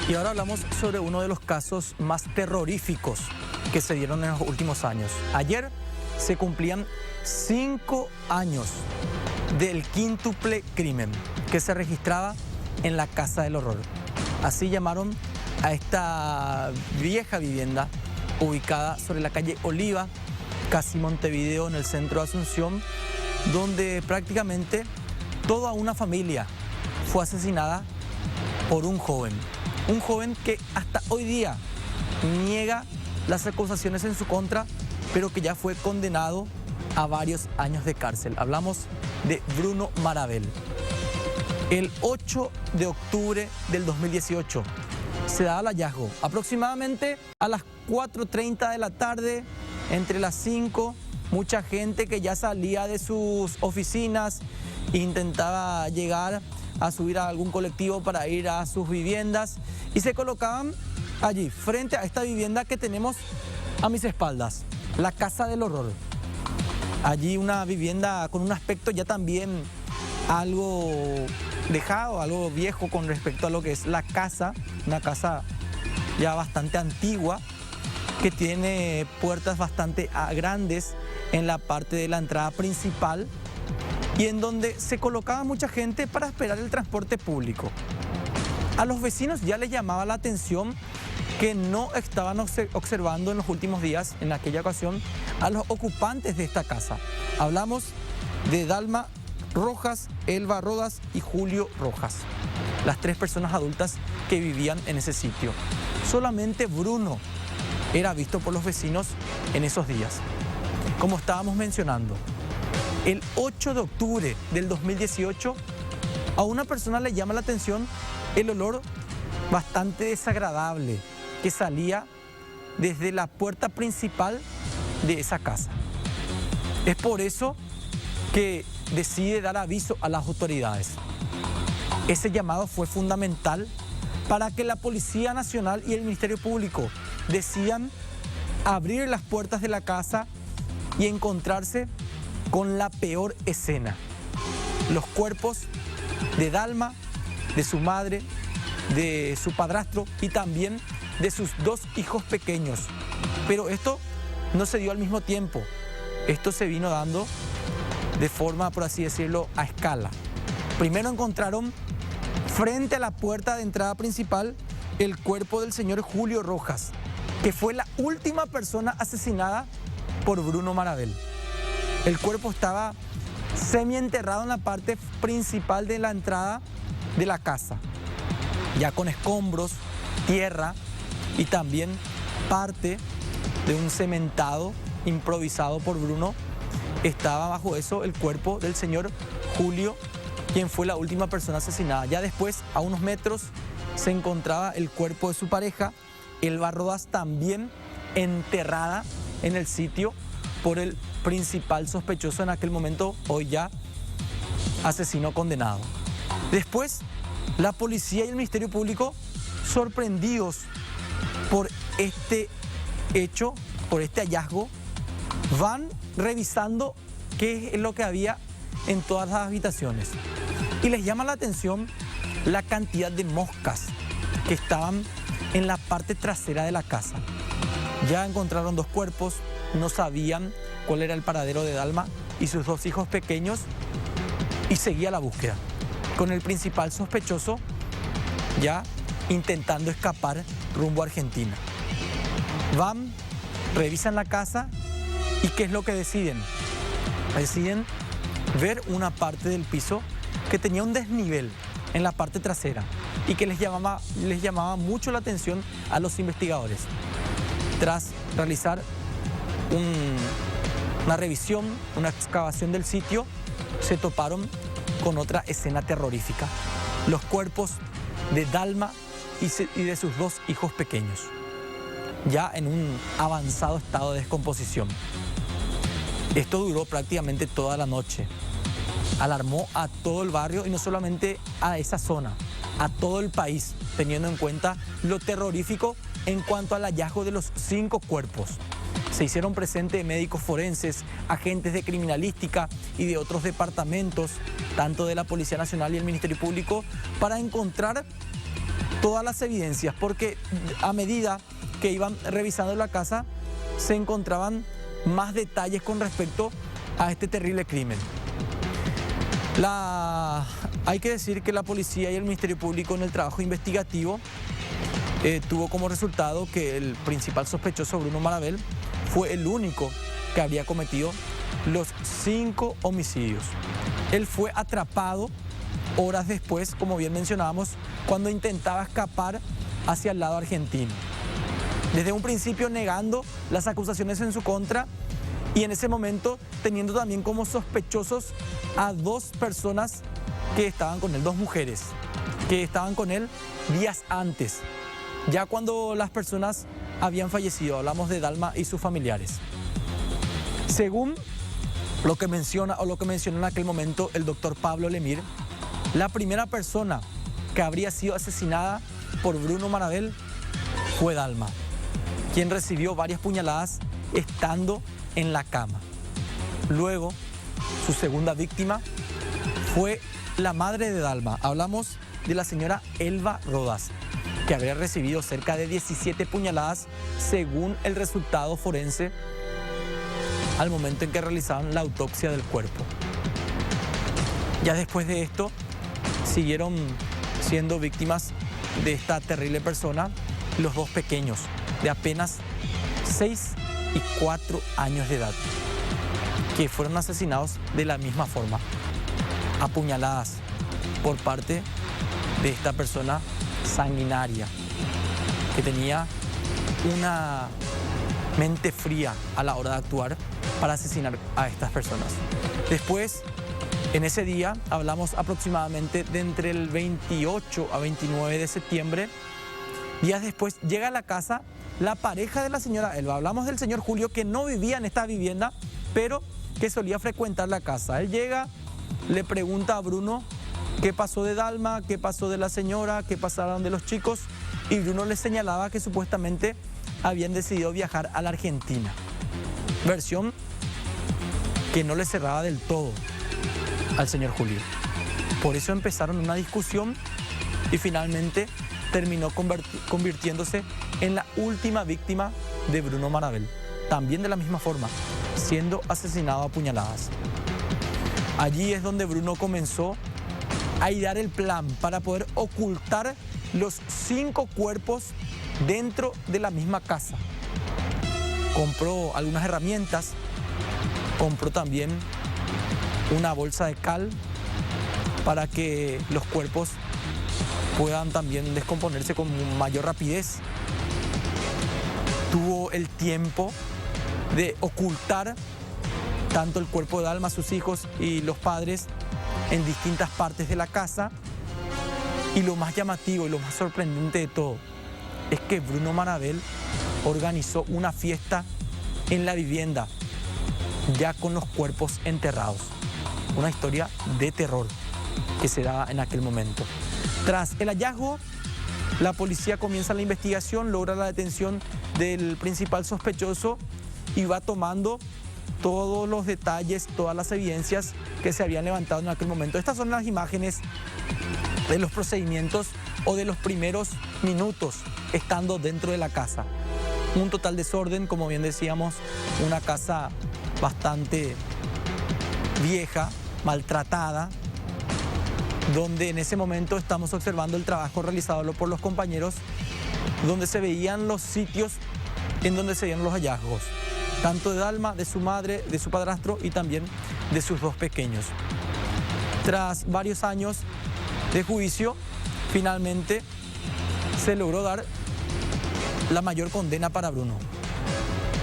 Y ahora hablamos sobre uno de los casos más terroríficos que se dieron en los últimos años. Ayer se cumplían 5 años del quíntuple crimen que se registraba en la Casa del Horror. Así llamaron a esta vieja vivienda ubicada sobre la calle Oliva, casi Montevideo, en el centro de Asunción, donde prácticamente toda una familia fue asesinada por un joven que hasta hoy día niega las acusaciones en su contra, pero que ya fue condenado a varios años de cárcel. Hablamos de Bruno Marabel. El 8 de octubre del 2018 se da el hallazgo. Aproximadamente a las 4:30 de la tarde, entre las 5, mucha gente que ya salía de sus oficinas intentaba llegar a subir a algún colectivo para ir a sus viviendas y se colocaban allí, frente a esta vivienda que tenemos a mis espaldas, la Casa del Horror. Allí una vivienda con un aspecto ya también algo dejado, algo viejo con respecto a lo que es la casa, una casa ya bastante antigua, que tiene puertas bastante grandes en la parte de la entrada principal y en donde se colocaba mucha gente para esperar el transporte público. A los vecinos ya les llamaba la atención que no estaban observando en los últimos días, en aquella ocasión, a los ocupantes de esta casa. Hablamos de Dalma Rojas, Elba Rodas y Julio Rojas, las 3 personas adultas que vivían en ese sitio. Solamente Bruno era visto por los vecinos en esos días. Como estábamos mencionando, el 8 de octubre del 2018, a una persona le llama la atención el olor bastante desagradable que salía desde la puerta principal de esa casa. Es por eso que decide dar aviso a las autoridades. Ese llamado fue fundamental para que la Policía Nacional y el Ministerio Público decidan abrir las puertas de la casa y encontrarse con la peor escena. Los cuerpos de Dalma, de su madre, de su padrastro y también de sus 2 hijos pequeños. Pero esto no se dio al mismo tiempo. Esto se vino dando de forma, por así decirlo, a escala. Primero encontraron frente a la puerta de entrada principal el cuerpo del señor Julio Rojas, que fue la última persona asesinada por Bruno Marabel. El cuerpo estaba semienterrado en la parte principal de la entrada de la casa, ya con escombros, tierra y también parte de un cementado improvisado por Bruno. Estaba bajo eso el cuerpo del señor Julio, quien fue la última persona asesinada. Ya después, a unos metros, se encontraba el cuerpo de su pareja, Elba Rodas, también enterrada en el sitio por el principal sospechoso en aquel momento, hoy ya asesino condenado. Después, la policía y el Ministerio Público, sorprendidos por este hecho, por este hallazgo, van revisando qué es lo que había en todas las habitaciones. Y les llama la atención la cantidad de moscas que estaban en la parte trasera de la casa. Ya encontraron 2 cuerpos, no sabían cuál era el paradero de Dalma y sus 2 hijos pequeños y seguía la búsqueda, con el principal sospechoso ya intentando escapar rumbo a Argentina. Van, revisan la casa y ¿qué es lo que deciden? Deciden ver una parte del piso que tenía un desnivel en la parte trasera y que les llamaba mucho la atención a los investigadores. Tras realizar una revisión, una excavación del sitio, se toparon con otra escena terrorífica: los cuerpos de Dalma y de sus 2 hijos pequeños, ya en un avanzado estado de descomposición. Esto duró prácticamente toda la noche. Alarmó a todo el barrio y no solamente a esa zona, a todo el país, teniendo en cuenta lo terrorífico en cuanto al hallazgo de los 5 cuerpos. Se hicieron presentes médicos forenses, agentes de criminalística y de otros departamentos, tanto de la Policía Nacional y el Ministerio Público, para encontrar todas las evidencias, porque a medida que iban revisando la casa se encontraban más detalles con respecto a este terrible crimen. Hay que decir que la policía y el Ministerio Público en el trabajo investigativo tuvo como resultado que el principal sospechoso, Bruno Marabel, fue el único que habría cometido los 5 homicidios. Él fue atrapado horas después, como bien mencionábamos, cuando intentaba escapar hacia el lado argentino. Desde un principio negando las acusaciones en su contra y en ese momento teniendo también como sospechosos a 2 personas que estaban con él, 2 mujeres que estaban con él días antes, ya cuando las personas habían fallecido. Hablamos de Dalma y sus familiares. Según lo que mencionó en aquel momento el doctor Pablo Lemir, la primera persona que habría sido asesinada por Bruno Marabel fue Dalma, quien recibió varias puñaladas estando en la cama. Luego, su segunda víctima fue la madre de Dalma. Hablamos de la señora Elba Rodas, que habría recibido cerca de 17 puñaladas según el resultado forense al momento en que realizaban la autopsia del cuerpo. Ya después de esto, siguieron siendo víctimas de esta terrible persona los 2 pequeños, de apenas 6 y 4 años de edad, que fueron asesinados de la misma forma, a puñaladas por parte de esta persona sanguinaria, que tenía una mente fría a la hora de actuar para asesinar a estas personas. Después, en ese día, hablamos aproximadamente de entre el 28 a 29 de septiembre, días después, llega a la casa la pareja de la señora Elba. Hablamos del señor Julio, que no vivía en esta vivienda, pero que solía frecuentar la casa. Él llega, le pregunta a Bruno qué pasó de Dalma, qué pasó de la señora, qué pasaron de los chicos, y Bruno le señalaba que supuestamente habían decidido viajar a la Argentina. Versión que no le cerraba del todo al señor Julio. Por eso empezaron una discusión y finalmente terminó convirtiéndose en la última víctima de Bruno Marabel, también de la misma forma, siendo asesinado a puñaladas. Allí es donde Bruno comenzó a idear el plan para poder ocultar los 5 cuerpos dentro de la misma casa. Compró algunas herramientas, compró también una bolsa de cal para que los cuerpos puedan también descomponerse con mayor rapidez. Tuvo el tiempo de ocultar tanto el cuerpo de Dalma, sus hijos y los padres en distintas partes de la casa. Y lo más llamativo y lo más sorprendente de todo es que Bruno Marabel organizó una fiesta en la vivienda, ya con los cuerpos enterrados. Una historia de terror que se daba en aquel momento. Tras el hallazgo, la policía comienza la investigación, logra la detención del principal sospechoso y va tomando todos los detalles, todas las evidencias que se habían levantado en aquel momento. Estas son las imágenes de los procedimientos o de los primeros minutos estando dentro de la casa. Un total desorden, como bien decíamos, una casa bastante vieja, maltratada, donde en ese momento estamos observando el trabajo realizado por los compañeros, donde se veían los sitios en donde se dieron los hallazgos, tanto de Dalma, de su madre, de su padrastro y también de sus 2 pequeños. Tras varios años de juicio, finalmente se logró dar la mayor condena para Bruno.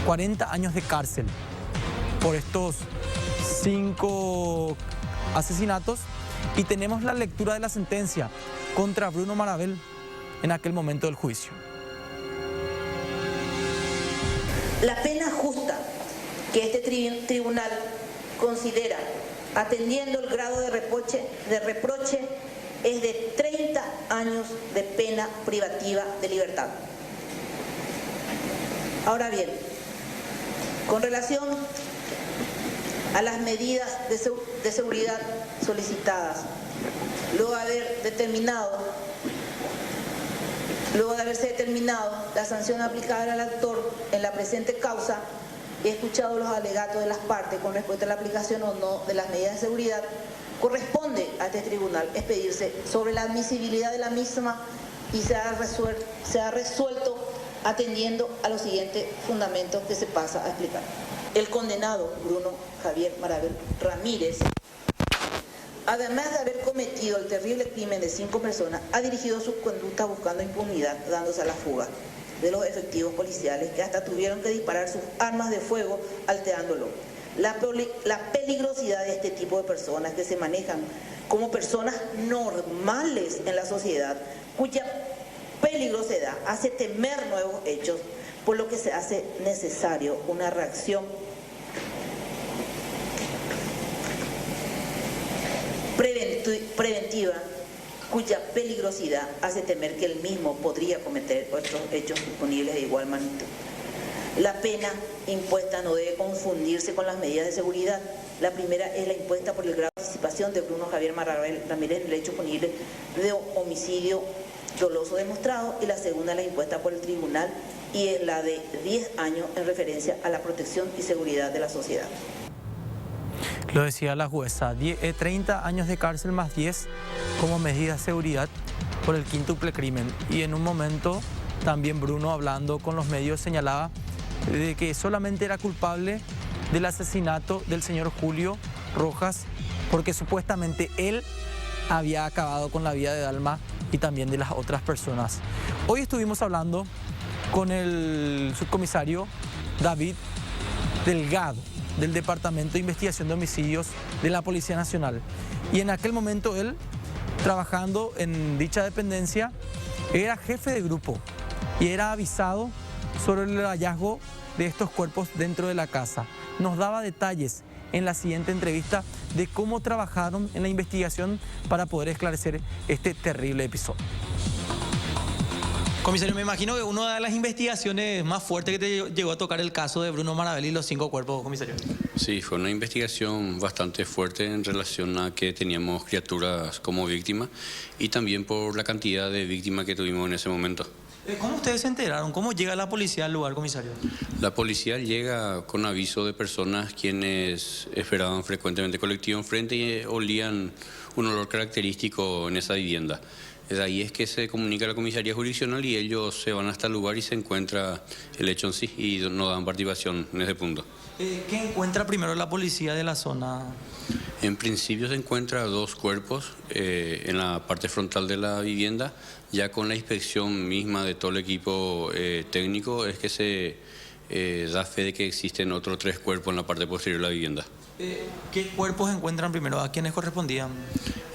40 años de cárcel por estos 5 asesinatos, y tenemos la lectura de la sentencia contra Bruno Marabel en aquel momento del juicio. La pena justa que este tribunal considera, atendiendo el grado de reproche, es de 30 años de pena privativa de libertad. Ahora bien, con relación a las medidas de seguridad solicitadas, luego de haber determinado Luego de haberse determinado la sanción aplicable al actor en la presente causa, he escuchado los alegatos de las partes con respecto a la aplicación o no de las medidas de seguridad, corresponde a este tribunal expedirse sobre la admisibilidad de la misma y se ha resuelto atendiendo a los siguientes fundamentos que se pasa a explicar. El condenado Bruno Javier Marabel Ramírez, además de haber cometido el terrible crimen de 5 personas, ha dirigido su conducta buscando impunidad, dándose a la fuga de los efectivos policiales que hasta tuvieron que disparar sus armas de fuego alterándolo. La peligrosidad de este tipo de personas que se manejan como personas normales en la sociedad, cuya peligrosidad hace temer nuevos hechos, por lo que se hace necesario una reacción preventiva, cuya peligrosidad hace temer que el mismo podría cometer otros hechos disponibles de igual magnitud. La pena impuesta no debe confundirse con las medidas de seguridad. La primera es la impuesta por el grado de participación de Bruno Javier Marabel Ramírez en el hecho punible de homicidio doloso demostrado, y la segunda es la impuesta por el tribunal y es la de 10 años en referencia a la protección y seguridad de la sociedad. Lo decía la jueza, 30 años de cárcel más 10 como medida de seguridad por el quíntuple crimen. Y en un momento también Bruno, hablando con los medios, señalaba de que solamente era culpable del asesinato del señor Julio Rojas porque supuestamente él había acabado con la vida de Dalma y también de las otras personas. Hoy estuvimos hablando con el subcomisario David Delgado del Departamento de Investigación de Homicidios de la Policía Nacional. Y en aquel momento él, trabajando en dicha dependencia, era jefe de grupo y era avisado sobre el hallazgo de estos cuerpos dentro de la casa. Nos daba detalles en la siguiente entrevista de cómo trabajaron en la investigación para poder esclarecer este terrible episodio. Comisario, me imagino que una de las investigaciones más fuertes que te llegó a tocar el caso de Bruno Marabel y los 5 cuerpos, comisario. Sí, fue una investigación bastante fuerte en relación a que teníamos criaturas como víctimas y también por la cantidad de víctimas que tuvimos en ese momento. ¿Cómo ustedes se enteraron? ¿Cómo llega la policía al lugar, comisario? La policía llega con aviso de personas quienes esperaban frecuentemente colectivo enfrente y olían un olor característico en esa vivienda. De ahí es que se comunica a la comisaría jurisdiccional y ellos se van hasta el lugar y se encuentra el hecho en sí y no dan participación en ese punto. ¿Qué encuentra primero la policía de la zona? En principio se encuentra 2 cuerpos en la parte frontal de la vivienda. Ya con la inspección misma de todo el equipo técnico es que se da fe de que existen otros 3 cuerpos en la parte posterior de la vivienda. ¿Qué cuerpos encuentran primero? ¿A quiénes correspondían?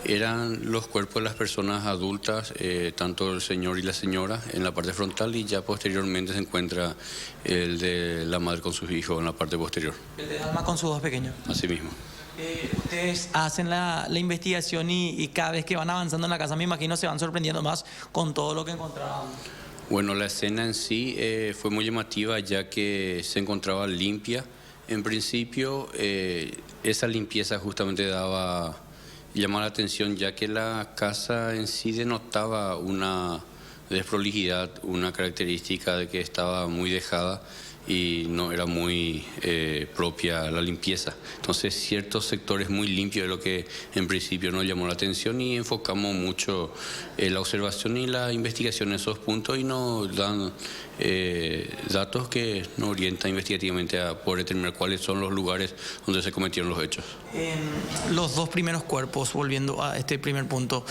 Eran los cuerpos de las personas adultas, tanto el señor y la señora en la parte frontal, y ya posteriormente se encuentra el de la madre con sus hijos en la parte posterior. El de Dalma con sus 2 pequeños. Así mismo. Ustedes hacen la investigación y cada vez que van avanzando en la casa, me imagino, se van sorprendiendo más con todo lo que encontraban. Bueno, la escena en sí fue muy llamativa ya que se encontraba limpia. En principio, esa limpieza justamente llamaba la atención ya que la casa en sí denotaba una desprolijidad, una característica de que estaba muy dejada y no era muy propia la limpieza. Entonces ciertos sectores muy limpios es lo que en principio nos llamó la atención y enfocamos mucho la observación y la investigación en esos puntos y nos dan datos que nos orientan investigativamente a poder determinar cuáles son los lugares donde se cometieron los hechos. Los 2 primeros cuerpos, volviendo a este primer punto,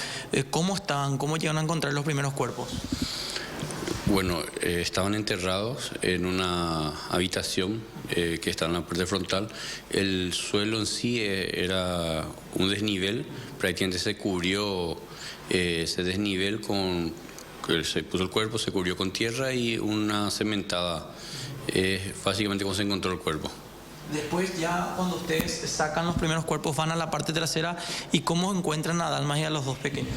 ¿cómo estaban? ¿Cómo llegaron a encontrar los primeros cuerpos? Bueno, estaban enterrados en una habitación que está en la parte frontal. El suelo en sí era un desnivel, prácticamente se cubrió ese desnivel se puso el cuerpo, se cubrió con tierra y una cementada. Básicamente como se encontró el cuerpo. Después ya cuando ustedes sacan los primeros cuerpos van a la parte trasera y ¿cómo encuentran a Dalma y a los 2 pequeños?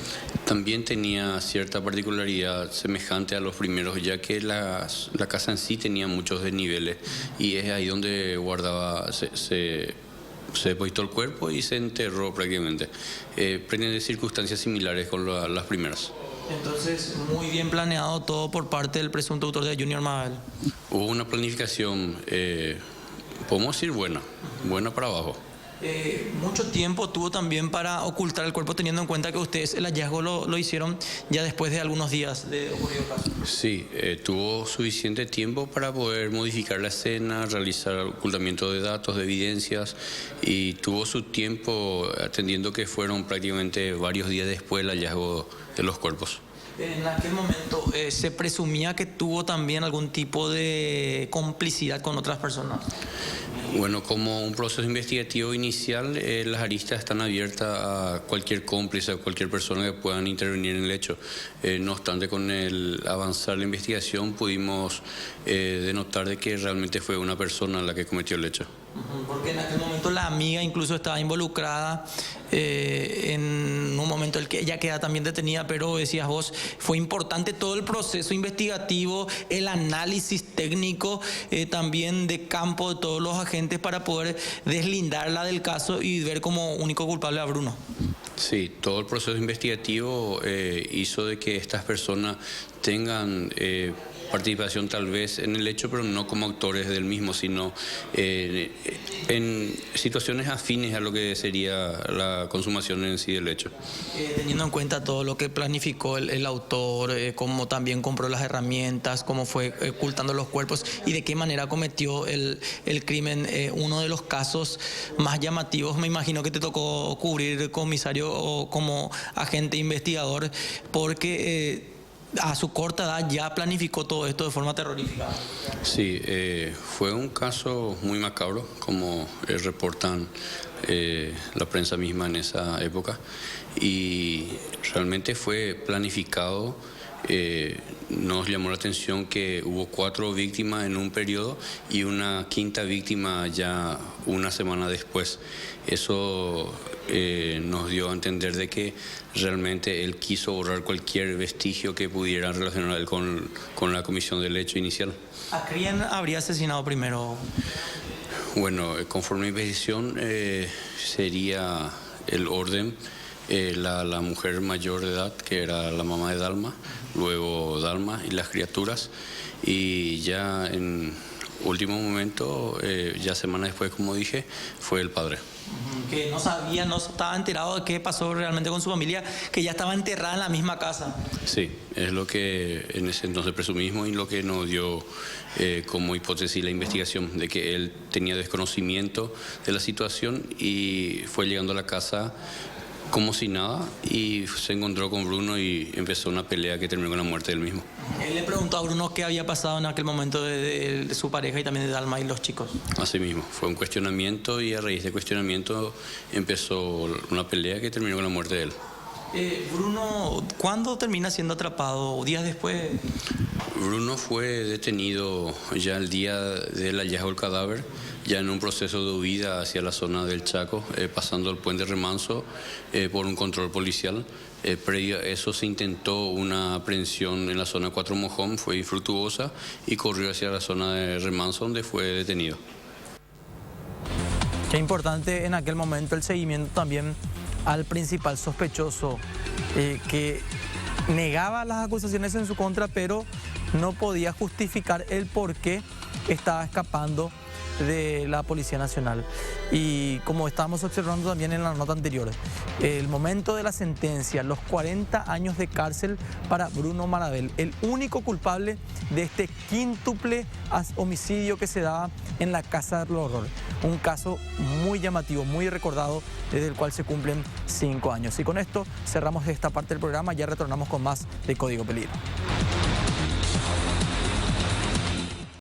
También tenía cierta particularidad semejante a los primeros, ya que la casa en sí tenía muchos desniveles y es ahí donde se depositó el cuerpo y se enterró prácticamente. Pretende circunstancias similares con las primeras. Entonces, muy bien planeado todo por parte del presunto autor de Junior Mabel. Hubo una planificación, podemos decir buena para abajo. Mucho tiempo tuvo también para ocultar el cuerpo, teniendo en cuenta que ustedes el hallazgo lo hicieron ya después de algunos días de ocurrido el caso. Sí, tuvo suficiente tiempo para poder modificar la escena, realizar ocultamiento de datos, de evidencias, y tuvo su tiempo atendiendo que fueron prácticamente varios días después del hallazgo de los cuerpos. En aquel momento se presumía que tuvo también algún tipo de complicidad con otras personas. Bueno, como un proceso investigativo inicial, las aristas están abiertas a cualquier cómplice, a cualquier persona que puedan intervenir en el hecho. No obstante, con el avanzar la investigación pudimos denotar de que realmente fue una persona la que cometió el hecho. Porque en aquel momento la amiga incluso estaba involucrada en un momento en el que ella queda también detenida, pero decías vos, fue importante todo el proceso investigativo, el análisis técnico también de campo de todos los agentes para poder deslindarla del caso y ver como único culpable a Bruno. Sí, todo el proceso investigativo hizo de que estas personas tengan participación tal vez en el hecho, pero no como autores del mismo, sino en situaciones afines a lo que sería la consumación en sí del hecho. Teniendo en cuenta todo lo que planificó el autor, cómo también compró las herramientas, cómo fue ocultando los cuerpos y de qué manera cometió el crimen, uno de los casos más llamativos, me imagino que te tocó cubrir, comisario, o como agente investigador, porque a su corta edad ya planificó todo esto de forma terrorífica. Sí, fue un caso muy macabro, como reportan la prensa misma en esa época, y realmente fue planificado. Nos llamó la atención que hubo 4 víctimas en un periodo y una quinta víctima ya una semana después. Eso nos dio a entender de que realmente él quiso borrar cualquier vestigio que pudiera relacionar él con la comisión del hecho inicial. ¿A quién habría asesinado primero? Bueno, conforme a mi investigación sería el orden. La mujer mayor de edad, que era la mamá de Dalma, luego Dalma y las criaturas, y ya en último momento, ya semanas después, como dije, fue el padre. Que no sabía, no estaba enterado de qué pasó realmente con su familia, que ya estaba enterrada en la misma casa. Sí, es lo que en ese entonces presumimos y lo que nos dio como hipótesis la investigación, de que él tenía desconocimiento de la situación y fue llegando a la casa como si nada, y se encontró con Bruno y empezó una pelea que terminó con la muerte del mismo. Él le preguntó a Bruno qué había pasado en aquel momento de su pareja y también de Dalma y los chicos. Así mismo, fue un cuestionamiento y a raíz de cuestionamiento empezó una pelea que terminó con la muerte de él. Bruno, ¿cuándo termina siendo atrapado? ¿Días después? Bruno fue detenido ya el día del hallazgo del cadáver, ya en un proceso de huida hacia la zona del Chaco, pasando el puente Remanso por un control policial. Previo a eso se intentó una aprehensión en la zona 4 Mojón, fue infructuosa y corrió hacia la zona de Remanso, donde fue detenido. Qué importante en aquel momento el seguimiento también al principal sospechoso, que negaba las acusaciones en su contra, pero no podía justificar el por qué estaba escapando de la Policía Nacional. Y como estábamos observando también en la nota anterior, el momento de la sentencia, los 40 años de cárcel para Bruno Marabel, el único culpable de este quíntuple homicidio que se daba en la Casa del Horror. Un caso muy llamativo, muy recordado, desde el cual se cumplen 5 años. Y con esto cerramos esta parte del programa, ya retornamos con más de Código Peligro.